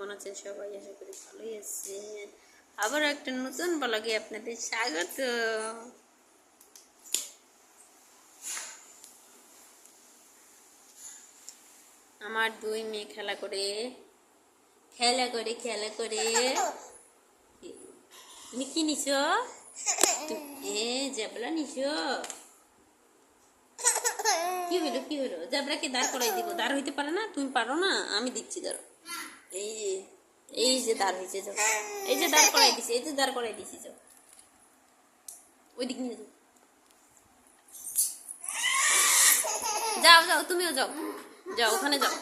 কেমন আছেন সবাই? আশা করি ভালোই আছেন। আবার একটা নতুন ব্লগে আপনাদের স্বাগত। আমার দুই মেয়ে খেলা করে তুমি কি নিছো? জেবলা নিছো? কি হলো জেবরাকে দাঁড় করাই দিব। দাঁড় হইতে পারে না? তুমি পারো না? আমি দিচ্ছি ধরো। এই যে দাঁড় হয়েছে, যাও। এই যে দাঁড় করাই দিছি, যাও ওই দিক নিয়ে যাও, তুমিও যাও, ওখানে যাও।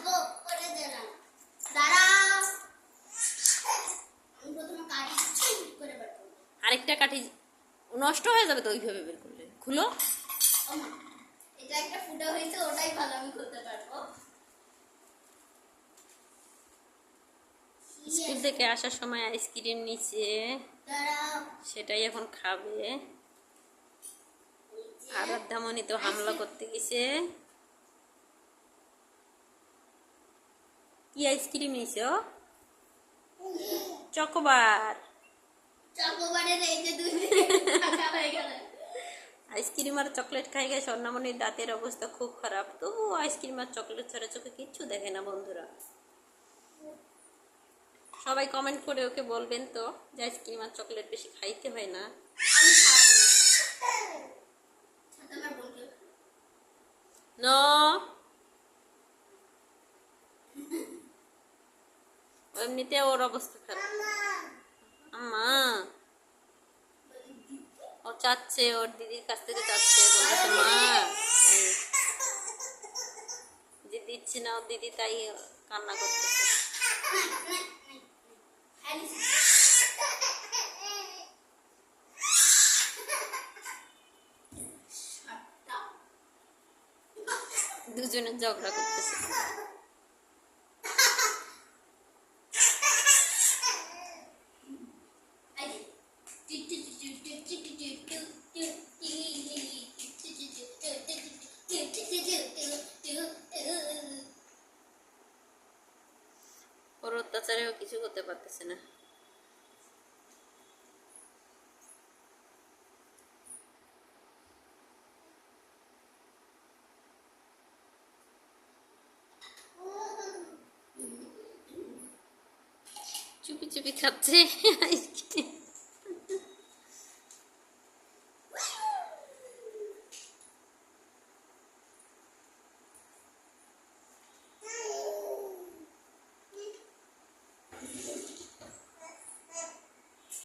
আরেকটা কাঠি নষ্ট হয়ে যাবে তো ওইভাবে বের করলে। খুলো। এটা একটা ফুটা হয়েছে, ওটাই ভালো, আমি খুলতে পারবো। স্কুল থেকে আসার সময় আইসক্রিম নিচে, সেটাই এখন খাবে। আরাধ্যামণি তো হামলা করতে গেছে। কি আইসক্রিম নিছো? চকোবার। আইসক্রিম আর চকলেট খাই গেছে। স্বর্ণামণির দাঁতের অবস্থা খুব খারাপ, তবু আইসক্রিম আর চকলেট ছাড়া চোখে কিচ্ছু দেখে না। বন্ধুরা সবাই কমেন্ট করে ওকে বলবেন তো যে আইসক্রিম আর চকলেট বেশি খাইতে হয় না। এমনিতে ওর অবস্থা খারাপ। আম্মা ও চাচ্ছে, ওর দিদির কাছ থেকে চাচ্ছে, বলতেছে মা যে দিচ্ছি না ওর দিদি, তাই কান্না করতেছে। দুজনে ঝগড়া করতেছে। ওর অত্যাচারেও কিছু করতে পারতেছে না। চুপি চুপি খাচ্ছে আইসক্রিম।